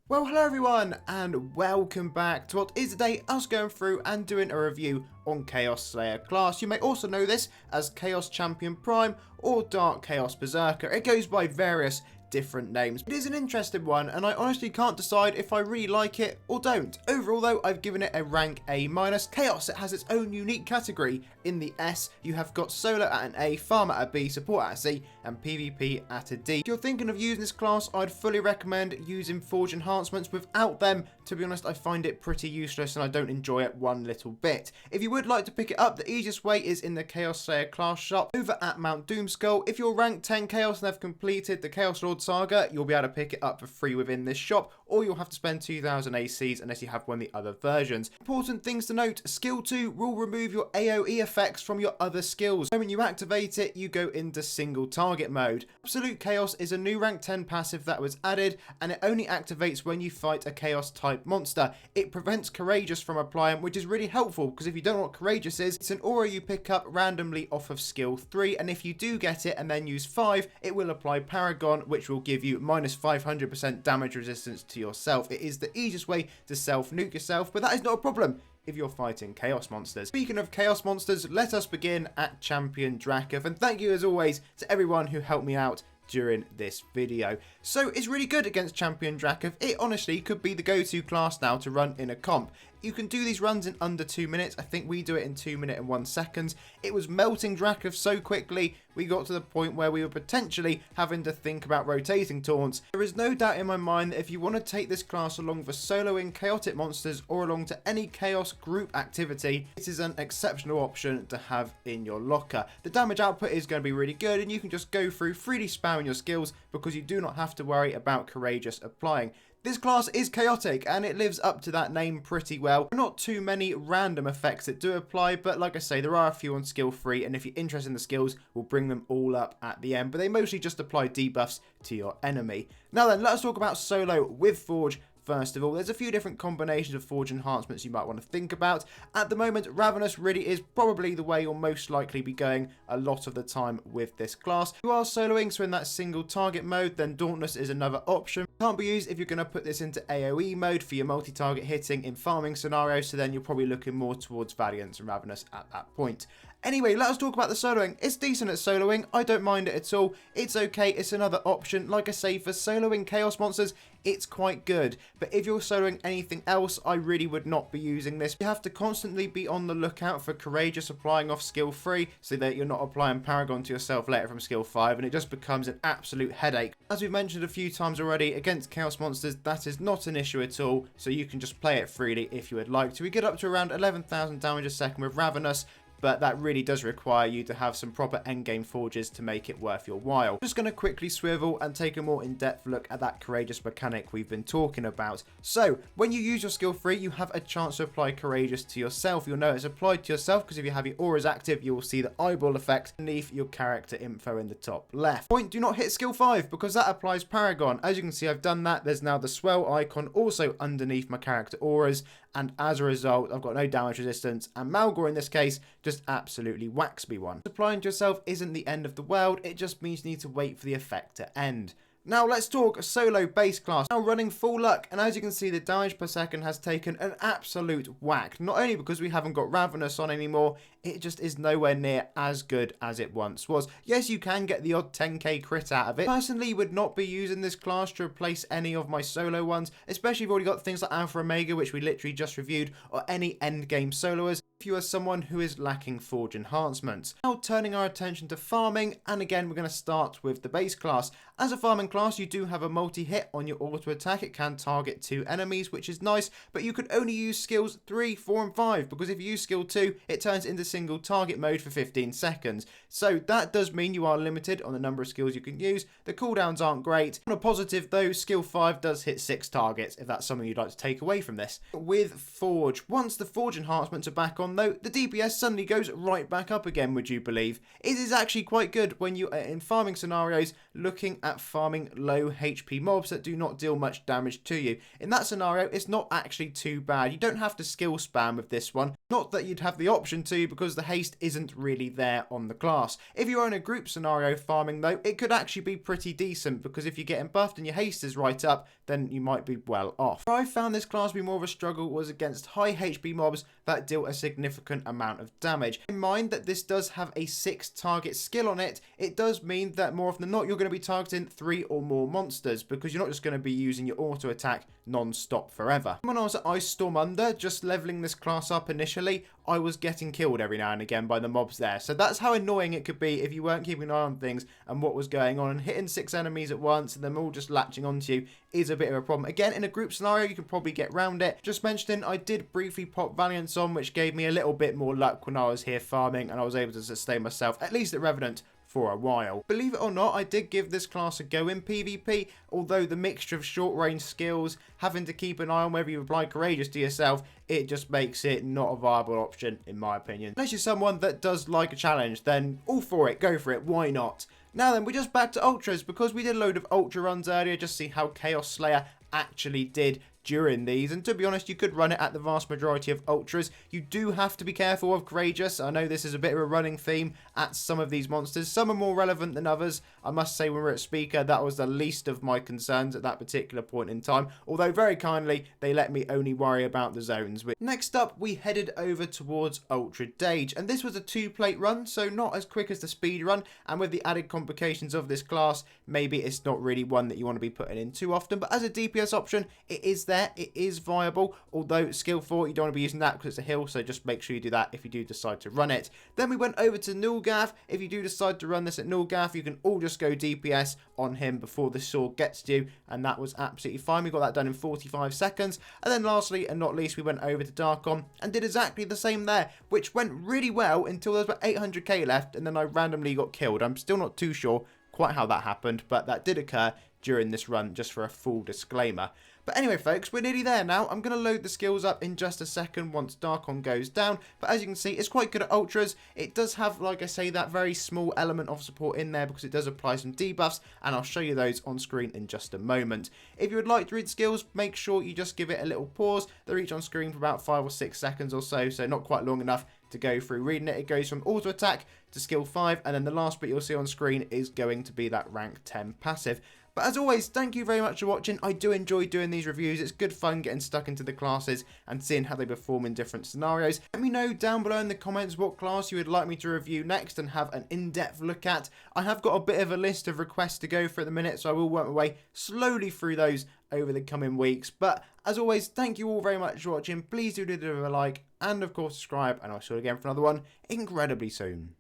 Well, hello everyone, and welcome back to what is today us going through and doing a review on Chaos Slayer Class. You may also know this as Chaos Champion Prime or Dark Chaos Berserker. It goes by various different names. It is an interesting one, and I honestly can't decide if I really like it or don't. Overall though, I've given it a rank A-. Chaos, it has its own unique category. In the S, you have got Solo at an A, Farmer at a B, Support at a C, and PvP at a D. If you're thinking of using this class, I'd fully recommend using Forge enhancements. Without them, to be honest, I find it pretty useless and I don't enjoy it one little bit. If you would like to pick it up, the easiest way is in the Chaos Slayer Class shop over at Mount Doomskull. If you're rank 10 Chaos and have completed the Chaos Lord Saga, you'll be able to pick it up for free within this shop, or you'll have to spend 2000 ACs unless you have one of the other versions. Important things to note: skill 2 will remove your AoE effects from your other skills. When you activate it, you go into single target mode. Absolute Chaos is a new rank 10 passive that was added, and it only activates when you fight a Chaos type monster. It prevents Courageous from applying, which is really helpful because if you don't know what Courageous is, it's an aura you pick up randomly off of skill 3, and if you do get it and then use 5, it will apply Paragon, which will give you minus 500% damage resistance to yourself. It is the easiest way to self-nuke yourself, but that is not a problem if you're fighting Chaos monsters. Speaking of Chaos monsters, let us begin at Champion Drakath, and thank you as always to everyone who helped me out during this video. So it's really good against Champion Drakath. It honestly could be the go-to class now to run in a comp. You can do these runs in under 2 minutes. I think we do it in 2 minutes and 1 second. It was melting Drakath so quickly, we got to the point where we were potentially having to think about rotating taunts. There is no doubt in my mind that if you want to take this class along for soloing chaotic monsters or along to any chaos group activity, it is an exceptional option to have in your locker. The damage output is going to be really good, and you can just go through freely spamming your skills because you do not have to worry about Courageous applying. This class is chaotic and it lives up to that name pretty well. Not too many random effects that do apply, but like I say, there are a few on skill 3, and if you're interested in the skills, we'll bring them all up at the end, but they mostly just apply debuffs to your enemy. Now then, let's talk about Solo with Forge. First of all, there's a few different combinations of Forge enhancements you might want to think about. At the moment, Ravenous really is probably the way you'll most likely be going a lot of the time with this class. If you are soloing, so in that single target mode, then Dauntless is another option. Can't be used if you're going to put this into AoE mode for your multi-target hitting in farming scenarios, so then you're probably looking more towards Valiance and Ravenous at that point. Anyway, let us talk about the soloing. It's decent at soloing. I don't mind it at all. It's okay. It's another option. Like I say, for soloing Chaos monsters, it's quite good. But if you're soloing anything else, I really would not be using this. You have to constantly be on the lookout for Courageous applying off skill 3 so that you're not applying Paragon to yourself later from skill 5, and it just becomes an absolute headache. As we've mentioned a few times already, against Chaos monsters, that is not an issue at all, so you can just play it freely if you would like to. We get up to around 11,000 damage a second with Ravenous, but that really does require you to have some proper endgame forges to make it worth your while. Just going to quickly swivel and take a more in-depth look at that Courageous mechanic we've been talking about. So, when you use your skill 3, you have a chance to apply Courageous to yourself. You'll know it's applied to yourself because if you have your auras active, you will see the eyeball effect underneath your character info in the top left. Point, do not hit skill 5 because that applies Paragon. As you can see, I've done that. There's now the swell icon also underneath my character auras, and as a result, I've got no damage resistance, and Malgor in this case just absolutely whacks me one. Applying to yourself isn't the end of the world, it just means you need to wait for the effect to end. Now let's talk solo base class. Now running full luck, and as you can see, the damage per second has taken an absolute whack. Not only because we haven't got Ravenous on anymore, it just is nowhere near as good as it once was. Yes, you can get the odd 10k crit out of it. Personally, would not be using this class to replace any of my solo ones, especially if you've already got things like Alpha Omega, which we literally just reviewed, or any endgame soloers, if you are someone who is lacking Forge enhancements. Now turning our attention to farming, and again we're going to start with the base class. As a farming class, you do have a multi-hit on your auto attack. It can target 2 enemies, which is nice, but you can only use skills 3, 4 and 5, because if you use skill 2, it turns into single target mode for 15 seconds. So that does mean you are limited on the number of skills you can use. The cooldowns aren't great. On a positive though, skill 5 does hit 6 targets, if that's something you'd like to take away from this. With Forge, once the Forge enhancements are back on though, the DPS suddenly goes right back up again, would you believe? It is actually quite good when you are in farming scenarios, looking at farming low HP mobs that do not deal much damage to you. In that scenario, it's not actually too bad. You don't have to skill spam with this one. Not that you'd have the option to, because the haste isn't really there on the class. If you're in a group scenario farming though, it could actually be pretty decent, because if you're getting buffed and your haste is right up, then you might be well off. Where I found this class to be more of a struggle was against high HP mobs that deal a significant amount of damage. In mind that this does have a 6 target skill on it, it does mean that more often than not you're going to be targeting 3 or more monsters, because you're not just going to be using your auto attack non-stop forever. When I was at Ice Storm Under, just leveling this class up initially, I was getting killed every now and again by the mobs there. So that's how annoying it could be if you weren't keeping an eye on things and what was going on, and hitting 6 enemies at once and them all just latching onto you is a bit of a problem. Again, in a group scenario, you can probably get around it. Just mentioning, I did briefly pop Valiance on, which gave me a little bit more luck when I was here farming, and I was able to sustain myself, at least at Revenant, for a while. Believe it or not, I did give this class a go in PvP, although the mixture of short range skills, having to keep an eye on whether you apply Courageous to yourself, it just makes it not a viable option in my opinion. Unless you're someone that does like a challenge, then all for it, go for it, why not? Now then, we're just back to Ultras, because we did a load of Ultra runs earlier, just to see how Chaos Slayer actually did during these, and to be honest, you could run it at the vast majority of Ultras. You do have to be careful of Courageous. I know this is a bit of a running theme at some of these monsters. Some are more relevant than others. I must say, when we're at Speaker, that was the least of my concerns at that particular point in time, although very kindly they let me only worry about the zones. Next up, we headed over towards Ultra Dage, and this was a 2-plate run, so not as quick as the speed run, and with the added complications of this class, maybe it's not really one that you want to be putting in too often, but as a DPS option, it is there. It is viable, although skill 4, you don't want to be using that because it's a hill, so just make sure you do that if you do decide to run it. Then we went over to Nulgath. If you do decide to run this at Nulgath, you can all just go DPS on him before the sword gets to you, and that was absolutely fine. We got that done in 45 seconds. And then lastly and not least, we went over to Darkon and did exactly the same there, which went really well until there was about 800k left, and then I randomly got killed. I'm still not too sure quite how that happened, but that did occur during this run, just for a full disclaimer. But anyway, folks, we're nearly there now. I'm going to load the skills up in just a second once Darkon goes down. But as you can see, it's quite good at Ultras. It does have, like I say, that very small element of support in there, because it does apply some debuffs, and I'll show you those on screen in just a moment. If you would like to read skills, make sure you just give it a little pause. They're each on screen for about 5 or 6 seconds or so not quite long enough to go through reading it. It goes from auto attack to skill 5, and then the last bit you'll see on screen is going to be that rank 10 passive. But as always, thank you very much for watching. I do enjoy doing these reviews. It's good fun getting stuck into the classes and seeing how they perform in different scenarios. Let me know down below in the comments what class you would like me to review next and have an in-depth look at. I have got a bit of a list of requests to go for at the minute, so I will work my way slowly through those over the coming weeks. But as always, thank you all very much for watching. Please do leave a like and of course subscribe, and I'll see you again for another one incredibly soon.